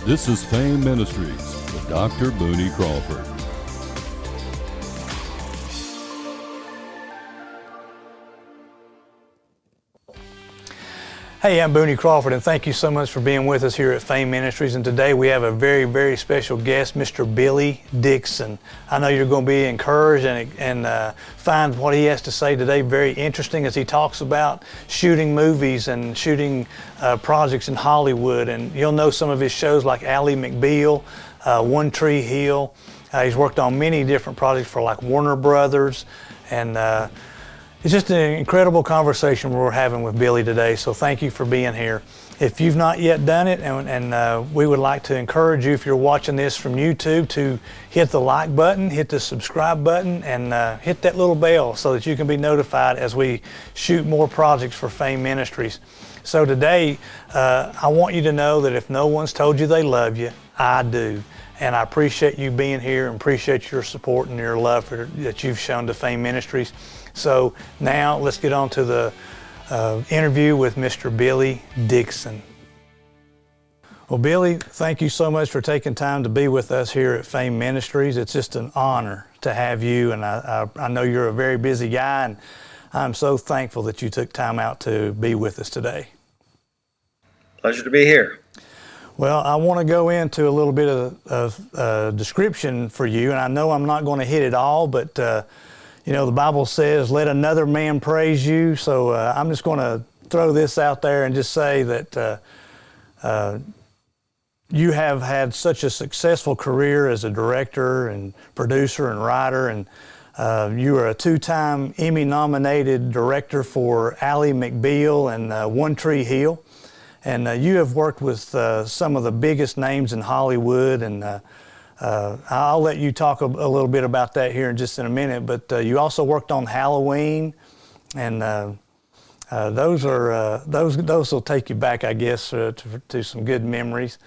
This is Fame Ministries with Dr. Booney Crawford. Hey, I'm Booney Crawford, and thank you so much for being with us here at Fame Ministries. And today we have a very, very special guest, Mr. Billy Dickson. I know you're going to be encouraged and find what he has to say today very interesting as he talks about shooting movies and shooting projects in Hollywood. And you'll know some of his shows like Ally McBeal, One Tree Hill. He's worked on many different projects for like Warner Brothers, and it's just an incredible conversation we're having with Billy today, so thank you for being here. If you've not yet done it, and we would like to encourage you, if you're watching this from YouTube, to hit the like button, hit the subscribe button, and hit that little bell so that you can be notified as we shoot more projects for Fame Ministries. So today, I want you to know that if no one's told you they love you, I do. And I appreciate you being here and appreciate your support and your love that you've shown to Fame Ministries. So now let's get on to the interview with Mr. Billy Dickson. Well, Billy, thank you so much for taking time to be with us here at Fame Ministries. It's just an honor to have you, and I know you're a very busy guy, and I'm so thankful that you took time out to be with us today. Pleasure to be here. Well, I want to go into a little bit of description for you, and I know I'm not going to hit it all, but you know, the Bible says, let another man praise you. So I'm just going to throw this out there and just say that you have had such a successful career as a director and producer and writer, and you are a two-time Emmy-nominated director for Ally McBeal and One Tree Hill. And you have worked with some of the biggest names in Hollywood, and I'll let you talk a little bit about that here in just in a minute, but you also worked on Halloween, and those will take you back, I guess, to some good memories.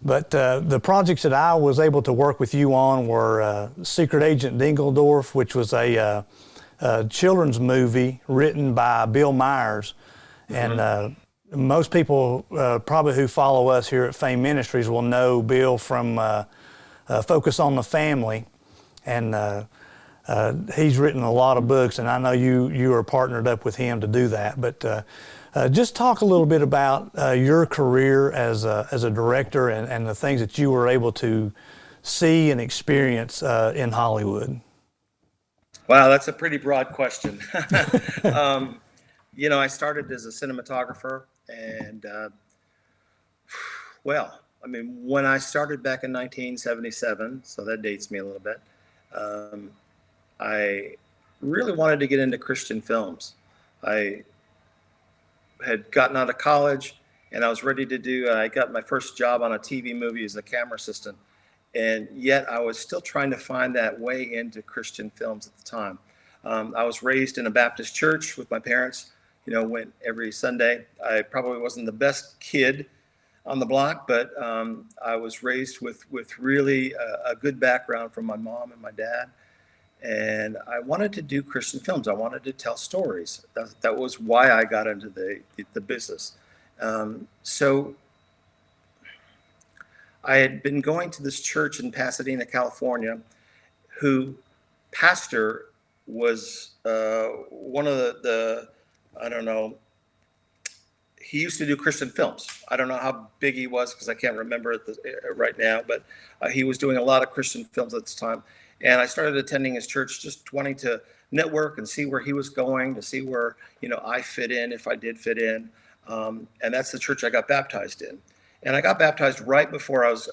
But the projects that I was able to work with you on were Secret Agent Dingledorf, which was a children's movie written by Bill Myers. Mm-hmm. And most people probably who follow us here at Fame Ministries will know Bill from Focus on the Family, and he's written a lot of books, and I know you are partnered up with him to do that. But just talk a little bit about your career as a director and the things that you were able to see and experience in Hollywood. Wow, that's a pretty broad question. You know, I started as a cinematographer, and well, I mean, when I started back in 1977, so that dates me a little bit, I really wanted to get into Christian films. I had gotten out of college, and I was ready to I got my first job on a TV movie as a camera assistant, and yet I was still trying to find that way into Christian films at the time. I was raised in a Baptist church with my parents, you know, went every Sunday. I probably wasn't the best kid on the block, but I was raised with really a good background from my mom and my dad, and I wanted to do Christian films. I wanted to tell stories. That was why I got into the business. So I had been going to this church in Pasadena, California, who pastor was one of the I don't know, he used to do Christian films. I don't know how big he was because I can't remember it right now, but he was doing a lot of Christian films at this time. And I started attending his church, just wanting to network and see where he was going, to see where, you know, I fit in, if I did fit in. And that's the church I got baptized in. And I got baptized right before I was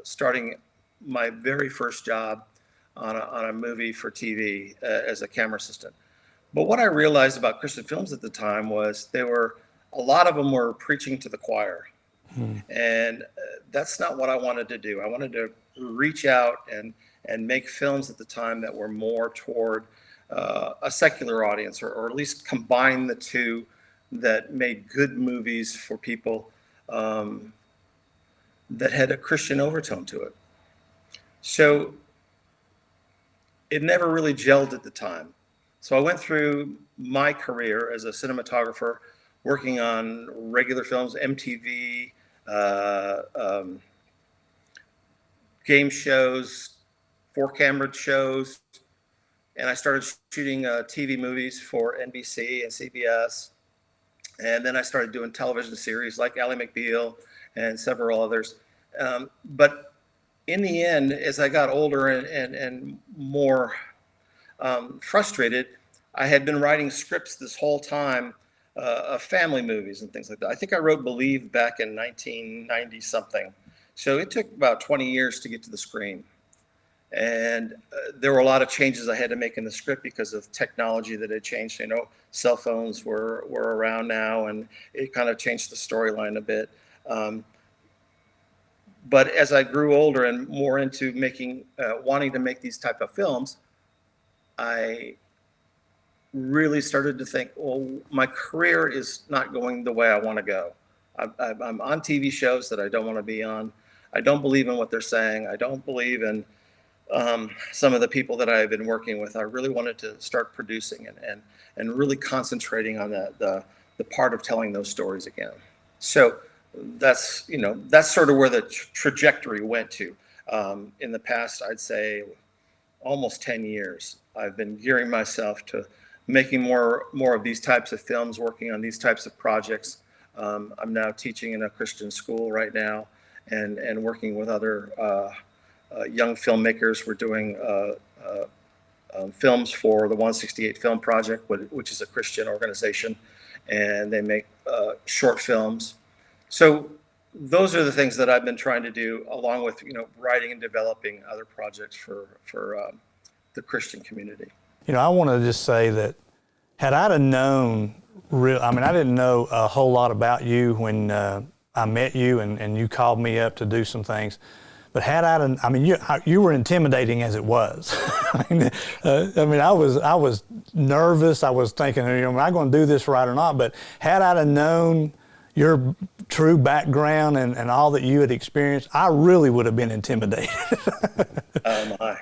starting my very first job on a movie for TV as a camera assistant. But what I realized about Christian films at the time was a lot of them were preaching to the choir. And that's not what I wanted to do. I wanted to reach out and make films at the time that were more toward a secular audience, or at least combine the two, that made good movies for people that had a Christian overtone to it. So it never really gelled at the time. So I went through my career as a cinematographer, working on regular films, MTV, game shows, 4-camera shows, and I started shooting TV movies for NBC and CBS. And then I started doing television series like Ally McBeal and several others. But in the end, as I got older and more frustrated, I had been writing scripts this whole time of family movies and things like that. I think I wrote Believe back in 1990 something. So it took about 20 years to get to the screen. And there were a lot of changes I had to make in the script because of technology that had changed. You know, cell phones were around now, and it kind of changed the storyline a bit. But as I grew older and more into wanting to make these type of films, I really started to think, well, my career is not going the way I want to go. I'm on TV shows that I don't want to be on. I don't believe in what they're saying. I don't believe in some of the people that I've been working with. I really wanted to start producing and really concentrating on the part of telling those stories again. So that's sort of where the trajectory went to. In the past, I'd say almost 10 years, I've been gearing myself to making more of these types of films, working on these types of projects. I'm now teaching in a Christian school right now and working with other young filmmakers. We're doing films for the 168 Film Project, which is a Christian organization, and they make short films. So those are the things that I've been trying to do, along with writing and developing other projects for the Christian community. I want to just say that had I have known I didn't know a whole lot about you when I met you and you called me up to do some things. But you were intimidating as it was. I was nervous. I was thinking, am I going to do this right or not? But had I have known your true background and all that you had experienced, I really would have been intimidated. Oh my!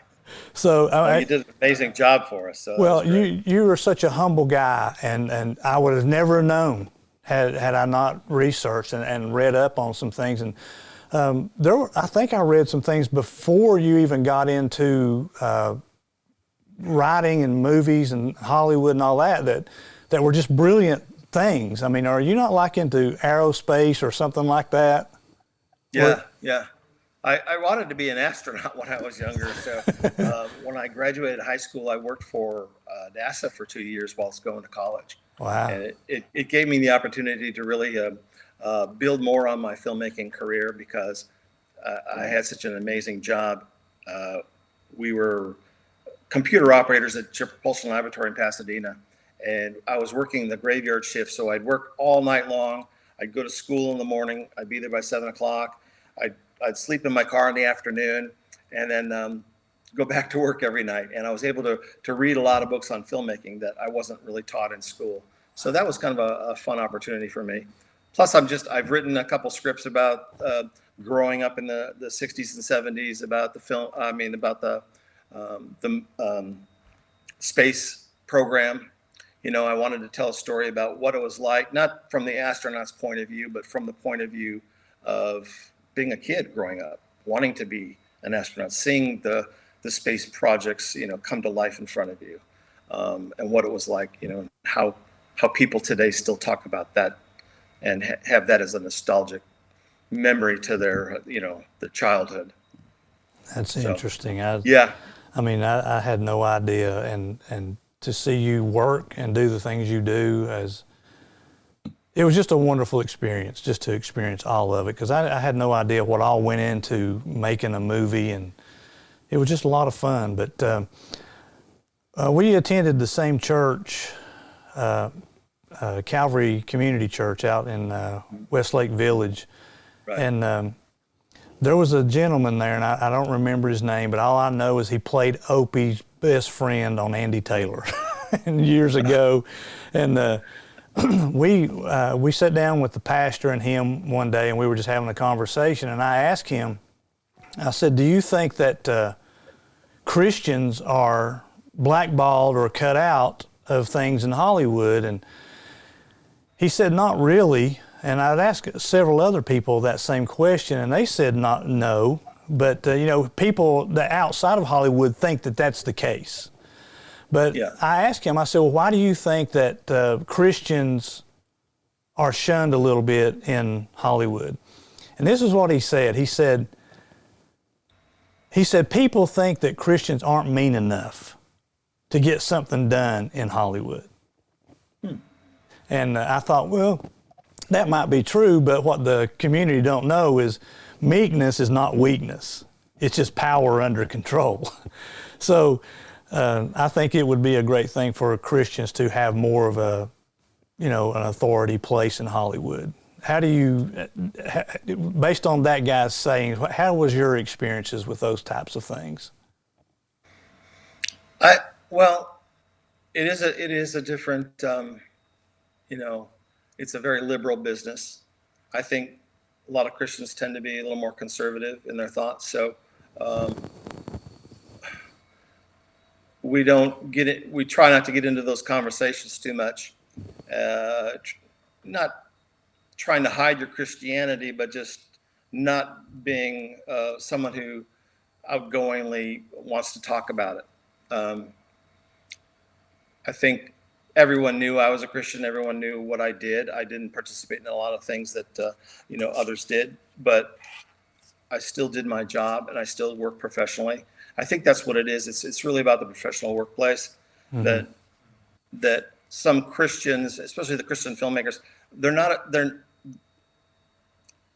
So you did an amazing job for us. So well, you were such a humble guy, and I would have never known had I not researched and read up on some things. And I think I read some things before you even got into writing and movies and Hollywood and all that were just brilliant things. Are you not like into aerospace or something like that? Yeah. I wanted to be an astronaut when I was younger. So when I graduated high school, I worked for NASA for 2 years while I was going to college. Wow. And it gave me the opportunity to really build more on my filmmaking career because I had such an amazing job. We were computer operators at Jet Propulsion Laboratory in Pasadena, and I was working the graveyard shift, so I'd work all night long. I'd go to school in the morning. I'd be there by 7 o'clock. I'd sleep in my car in the afternoon, and then go back to work every night. And I was able to read a lot of books on filmmaking that I wasn't really taught in school. So that was kind of a fun opportunity for me. Plus, I've written a couple scripts about growing up in the 60s and 70s, about the film. About the space program. I wanted to tell a story about what it was like, not from the astronaut's point of view, but from the point of view of being a kid growing up, wanting to be an astronaut, seeing the space projects, come to life in front of you, and what it was like, how people today still talk about that and have that as a nostalgic memory to their childhood. That's interesting. I had no idea, and to see you work and do the things you do, it was just a wonderful experience, just to experience all of it, because I had no idea what all went into making a movie, and it was just a lot of fun. But we attended the same church, Calvary Community Church out in Westlake Village. Right. And there was a gentleman there, and I don't remember his name, but all I know is he played Opie's best friend on Andy Taylor years ago. And we sat down with the pastor and him one day, and we were just having a conversation, and I asked him, I said, do you think that Christians are blackballed or cut out of things in Hollywood? And he said, not really. And I'd asked several other people that same question, and they said no. But, you know, people that outside of Hollywood think that that's the case. But Yeah. I asked him, I said, well, why do you think that Christians are shunned a little bit in Hollywood? And this is what he said. He said, people think that Christians aren't mean enough to get something done in Hollywood. And I thought, well, that might be true, but what the community don't know is meekness is not weakness. It's just power under control. So I think it would be a great thing for Christians to have more of a, you know, an authority place in Hollywood. How do you, based on that guy's saying, how was your experiences with those types of things? Well, it is a different, you know, it's a very liberal business. I think a lot of Christians tend to be a little more conservative in their thoughts. So we don't get it. We try not to get into those conversations too much. Not trying to hide your Christianity, but just not being someone who outgoingly wants to talk about it. I think everyone knew I was a Christian. Everyone knew what I did. I didn't participate in a lot of things that you know, others did, but I still did my job and I still work professionally. I think that's what it is. It's really about the professional workplace. Mm-hmm. that some Christians, especially the Christian filmmakers,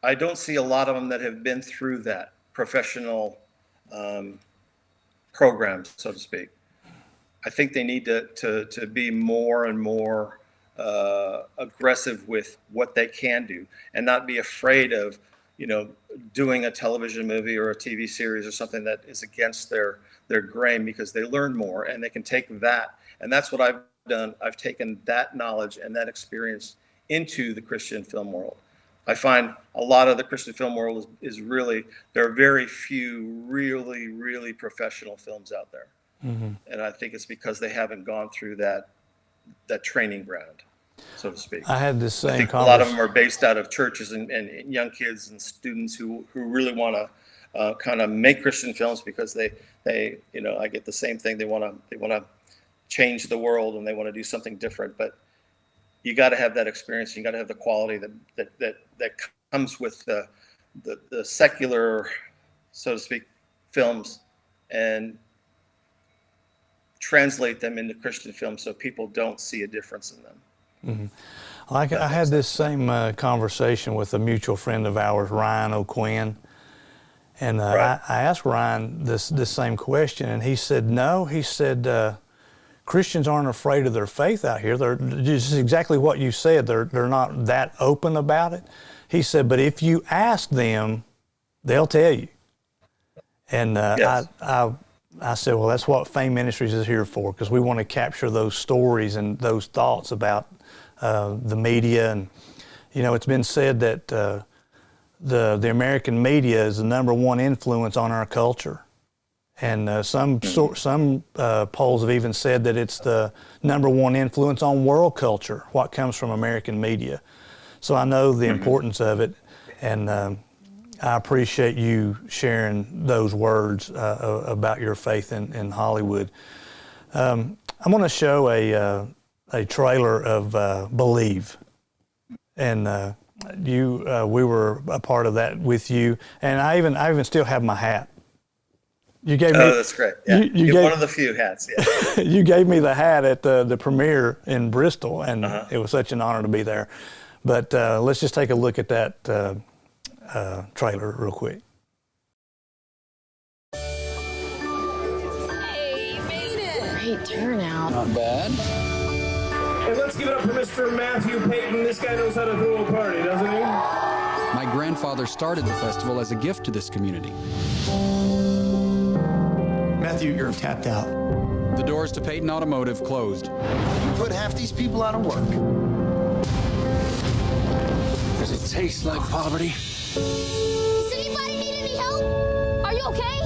I don't see a lot of them that have been through that professional program, so to speak. I think they need to be more and more aggressive with what they can do and not be afraid of, you know, doing a television movie or a TV series or something that is against their grain, because they learn more and they can take that. And that's what I've done. I've taken that knowledge and that experience into the Christian film world. I find a lot of the Christian film world is really, there are very few really, really professional films out there. Mm-hmm. And I think it's because they haven't gone through that training ground, so to speak. I had this same conversation. A lot of them are based out of churches and young kids and students who really want to kind of make Christian films because they you know, I get the same thing. They want to change the world and they want to do something different. But you got to have that experience. You got to have the quality that comes with the secular, so to speak, films, and translate them into Christian films so people don't see a difference in them. Mm-hmm. I had this same conversation with a mutual friend of ours, Ryan O'Quinn, and right. I asked Ryan this same question, and he said, no, he said, Christians aren't afraid of their faith out here. They're just exactly what you said. They're not that open about it. He said, but if you ask them, they'll tell you. And yes. I said, well, that's what Fame Ministries is here for, because we want to capture those stories and those thoughts about the media. And, you know, it's been said that the American media is the #1 influence on our culture. And some polls have even said that it's the #1 influence on world culture, what comes from American media. So I know the importance of it, and I appreciate you sharing those words about your faith in Hollywood. I'm going to show a trailer of Believe, and we were a part of that with you, and I even still have my hat. You gave me. Oh, that's great. Yeah, you gave one of the few hats. Yeah. You gave me the hat at the premiere in Bristol, and it was such an honor to be there. But let's just take a look at that trailer real quick. Hey, made it! Great turnout. Not bad. Hey, let's give it up for Mr. Matthew Payton. This guy knows how to throw a party, doesn't he? My grandfather started the festival as a gift to this community. Matthew, you're tapped out. The doors to Payton Automotive closed. You put half these people out of work. Does it taste like poverty? Does anybody need any help? Are you okay?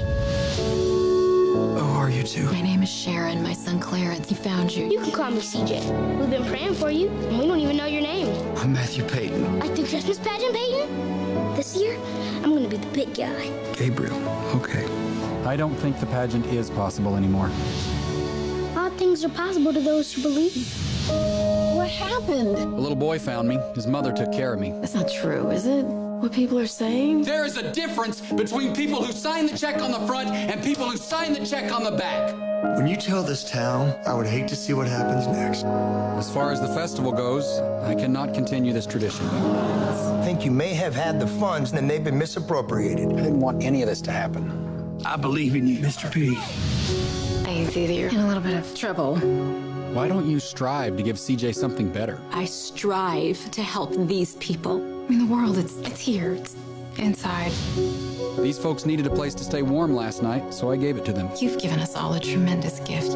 Oh, are you too? My name is Sharon. My son Clarence, he found you. You can call me CJ. We've been praying for you, and we don't even know your name. I'm Matthew Payton. Like the Christmas pageant, Peyton? This year, I'm gonna be the big guy. Gabriel. Okay. I don't think the pageant is possible anymore. All things are possible to those who believe. What happened? A little boy found me. His mother took care of me. That's not true, is it? What people are saying? There is a difference between people who sign the check on the front and people who sign the check on the back. When you tell this town, I would hate to see what happens next. As far as the festival goes, I cannot continue this tradition. I think you may have had the funds and then they've been misappropriated. I didn't want any of this to happen. I believe in you, Mr. P. I think you're in a little bit of trouble. Why don't you strive to give CJ something better? I strive to help these people. I mean, the world, it's here. It's inside. These folks needed a place to stay warm last night, so I gave it to them. You've given us all a tremendous gift.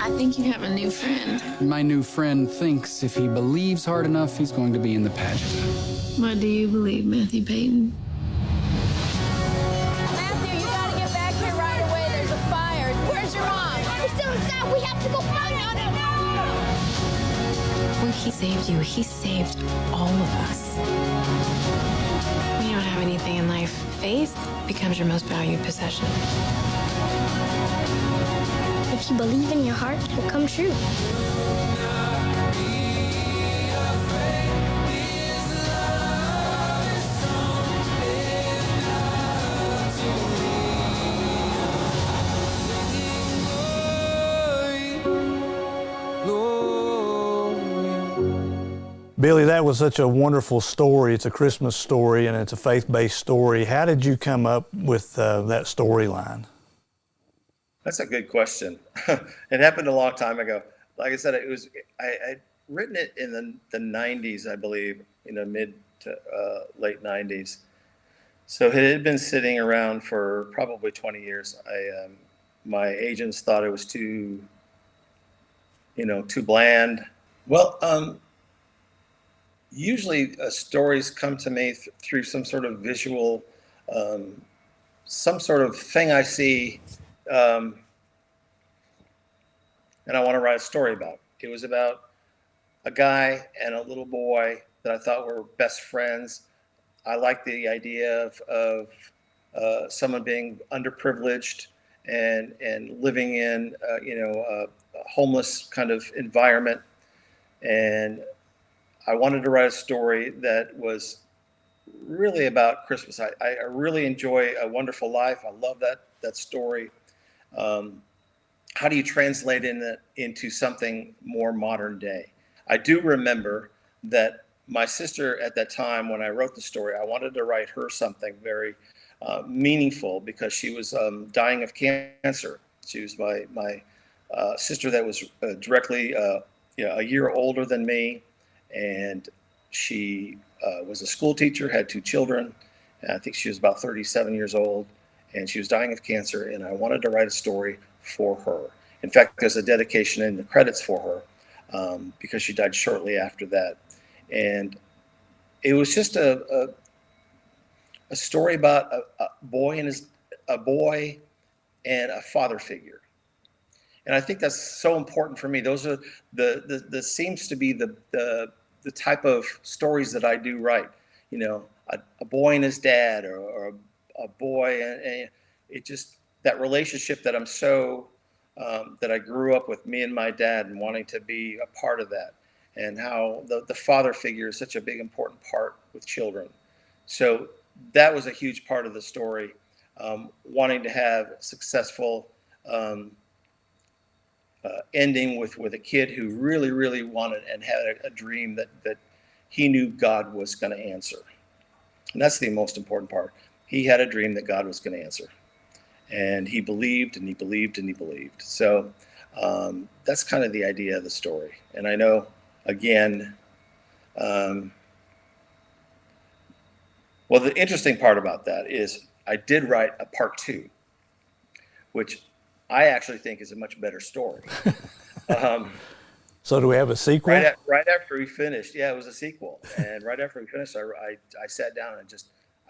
I think you have a new friend. My new friend thinks if he believes hard enough, he's going to be in the pageant. What do you believe, Matthew Payton? Matthew, you gotta get back here right away. There's a fire. Where's your mom? We're still inside. We have to go find her. When he saved you, he saved all of us. When you don't have anything in life, faith becomes your most valued possession. If you believe in your heart, it will come true. Billy, that was such a wonderful story. It's a Christmas story and it's a faith-based story. How did you come up with that storyline? That's a good question. It happened a long time ago. Like I said, I'd written it in the 90s, I believe, mid to late 90s. So it had been sitting around for probably 20 years. My agents thought it was too bland. Well, usually stories come to me through some sort of visual, some sort of thing I see, and I want to write a story about. It was about a guy and a little boy that I thought were best friends. I liked the idea of someone being underprivileged and living in a homeless kind of environment, and I wanted to write a story that was really about Christmas. I really enjoy A Wonderful Life. I love that story. How do you translate into something more modern day? I do remember that my sister at that time, when I wrote the story, I wanted to write her something very meaningful because she was dying of cancer. She was my sister that was directly a year older than me. And she was a school teacher, had 2 children. And I think she was about 37 years old, and she was dying of cancer. And I wanted to write a story for her. In fact, there's a dedication in the credits for her because she died shortly after that. And it was just a story about a boy and a father figure. And I think that's so important for me. Those are the seems to be the type of stories that I do write. A boy and his dad, or a boy and it just, that relationship that I'm so that I grew up with, me and my dad, and wanting to be a part of that, and how the father figure is such a big important part with children. So that was a huge part of the story. Wanting to have successful ending with a kid who really, really wanted and had a dream that he knew God was going to answer. And that's the most important part. He had a dream that God was going to answer. And he believed and he believed and he believed. So that's kind of the idea of the story. And I know, again, well, the interesting part about that is I did write a part 2, which I actually think is a much better story. So do we have a sequel? Right after we finished, yeah, it was a sequel. And right after we finished, I sat down and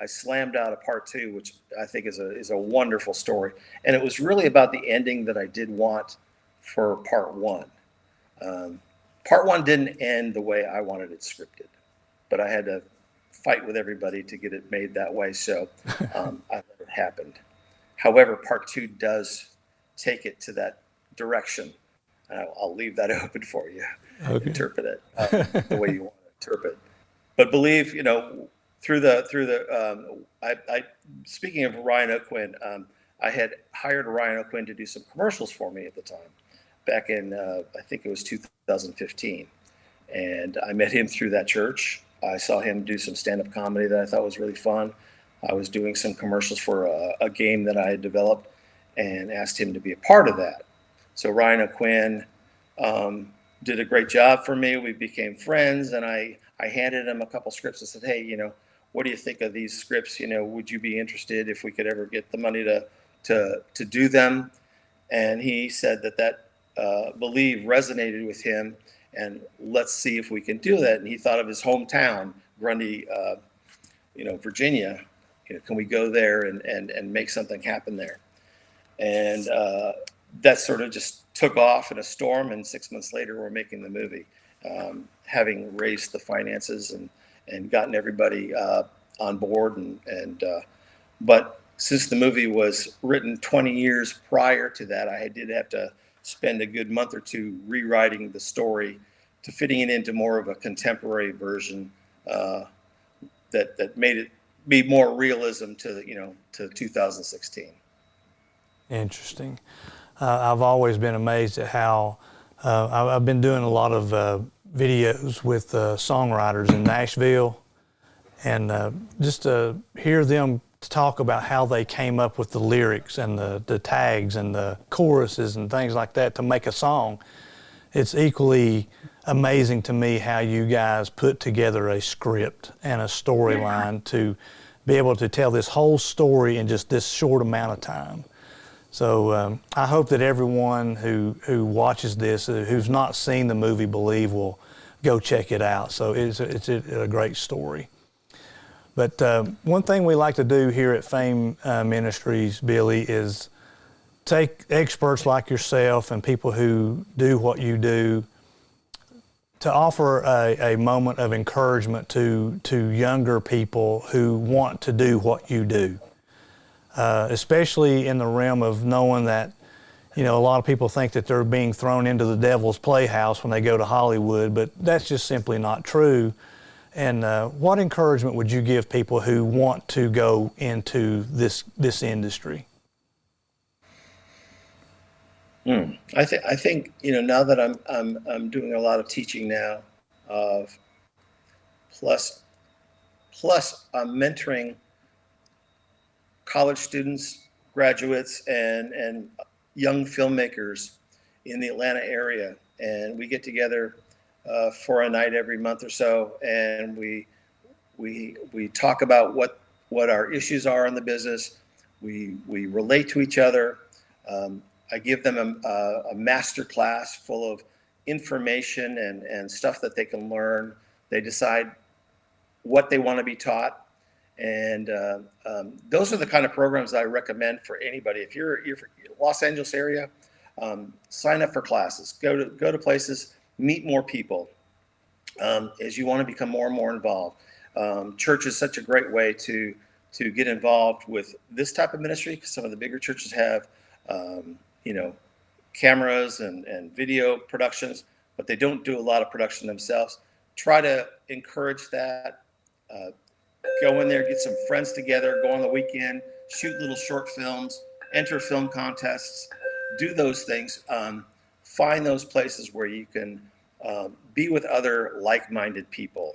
I slammed out a part 2, which I think is a wonderful story. And it was really about the ending that I did want for part 1. Part one didn't end the way I wanted it scripted, but I had to fight with everybody to get it made that way. So I let it happen. However, part two does take it to that direction. I'll leave that open for you. Okay. Interpret it the way you want to interpret. But believe, through the speaking of Ryan O'Quinn, I had hired Ryan O'Quinn to do some commercials for me at the time, back in I think it was 2015, and I met him through that church. I saw him do some stand-up comedy that I thought was really fun. I was doing some commercials for a game that I had developed, and asked him to be a part of that. So Ryan O'Quinn did a great job for me. We became friends, and I handed him a couple scripts and said, hey, what do you think of these scripts? Would you be interested if we could ever get the money to do them? And he said that believe resonated with him, and let's see if we can do that. And he thought of his hometown, Grundy, Virginia. Can we go there and make something happen there? And that sort of just took off in a storm, and 6 months later, we're making the movie, having raised the finances and gotten everybody on board. But since the movie was written 20 years prior to that, I did have to spend a good month or two rewriting the story to fitting it into more of a contemporary version that made it be more realism to 2016. Interesting. I've always been amazed at how I've been doing a lot of videos with songwriters in Nashville, and just to hear them talk about how they came up with the lyrics and the tags and the choruses and things like that to make a song. It's equally amazing to me how you guys put together a script and a storyline to be able to tell this whole story in just this short amount of time. So I hope that everyone who watches this, who's not seen the movie Believe, will go check it out. So it's a great story. But one thing we like to do here at Fame Ministries, Billy, is take experts like yourself and people who do what you do to offer a moment of encouragement to younger people who want to do what you do, especially in the realm of knowing that, a lot of people think that they're being thrown into the devil's playhouse when they go to Hollywood, but that's just simply not true. And what encouragement would you give people who want to go into this industry? I think now that I'm doing a lot of teaching now, plus I'm mentoring college students, graduates, and young filmmakers in the Atlanta area, and we get together for a night every month or so, and we talk about what our issues are in the business. We relate to each other. I give them a master class full of information and stuff that they can learn. They decide what they want to be taught, and those are the kind of programs I recommend for anybody. If you're Los Angeles area, sign up for classes. Go to places. Meet more people as you want to become more and more involved. Church is such a great way to get involved with this type of ministry, because some of the bigger churches have cameras and video productions, but they don't do a lot of production themselves. Try to encourage that. Go in there, get some friends together, go on the weekend, shoot little short films, enter film contests, do those things. Find those places where you can be with other like-minded people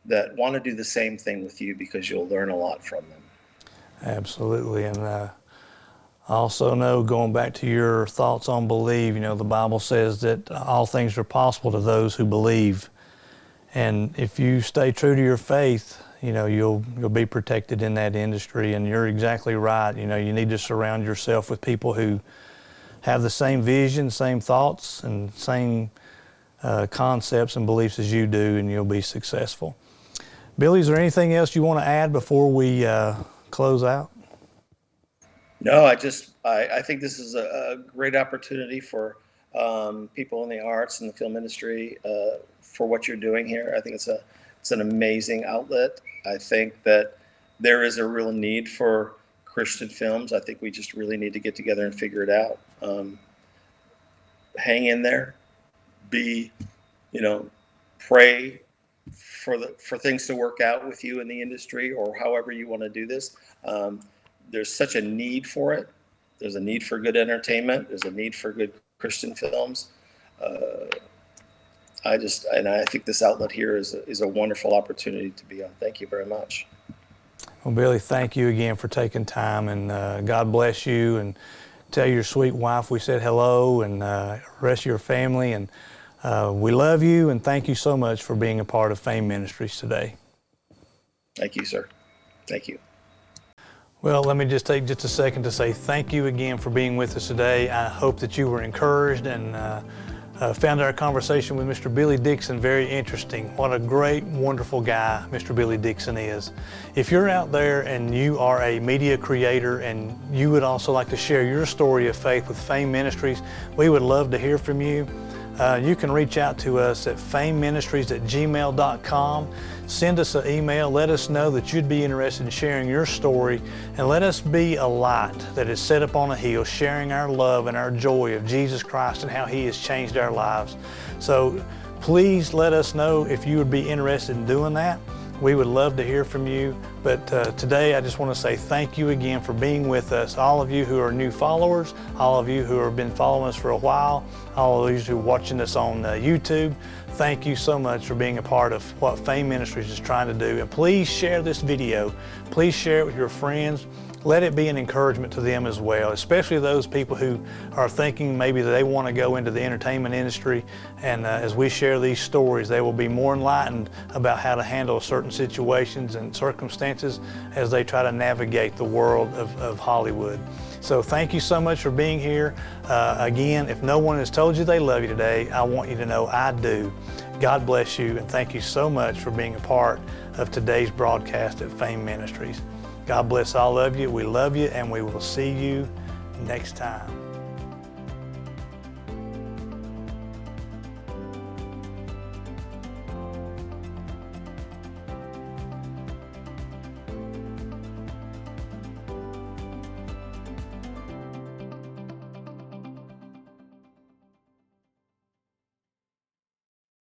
that want to do the same thing with you, because you'll learn a lot from them. Absolutely. And I also know, going back to your thoughts on believe, the Bible says that all things are possible to those who believe. And if you stay true to your faith, you'll be protected in that industry. And you're exactly right. You need to surround yourself with people who have the same vision, same thoughts, and same concepts and beliefs as you do, and you'll be successful. Billy, is there anything else you want to add before we close out? No, I think this is a great opportunity for people in the arts and the film industry for what you're doing here. I think it's an amazing outlet. I think that there is a real need for Christian films. I think we just really need to get together and figure it out. Hang in there. Pray for things to work out with you in the industry, or however you want to do this. There's such a need for it. There's a need for good entertainment. There's a need for good Christian films. I think this outlet here is a wonderful opportunity to be on. Thank you very much. Well, Billy, thank you again for taking time, and God bless you, and tell your sweet wife we said hello, and the rest of your family, and we love you, and thank you so much for being a part of Fame Ministries today. Thank you, sir. Thank you. Well, let me just take just a second to say thank you again for being with us today. I hope that you were encouraged and found our conversation with Mr. Billy Dickson very interesting. What a great, wonderful guy Mr. Billy Dickson is. If you're out there and you are a media creator and you would also like to share your story of faith with Fame Ministries, we would love to hear from you. You can reach out to us at fameministries@gmail.com. Send us an email. Let us know that you'd be interested in sharing your story, and let us be a light that is set up on a hill, sharing our love and our joy of Jesus Christ and how He has changed our lives. So please let us know if you would be interested in doing that. We would love to hear from you. But today I just want to say thank you again for being with us. All of you who are new followers, all of you who have been following us for a while, all of you who are watching us on YouTube, thank you so much for being a part of what Fame Ministries is trying to do. And please share this video. Please share it with your friends. Let it be an encouragement to them as well, especially those people who are thinking maybe that they want to go into the entertainment industry. And as we share these stories, they will be more enlightened about how to handle certain situations and circumstances as they try to navigate the world of Hollywood. So thank you so much for being here. Again, if no one has told you they love you today, I want you to know I do. God bless you, and thank you so much for being a part of today's broadcast at Fame Ministries. God bless all of you. We love you, and we will see you next time.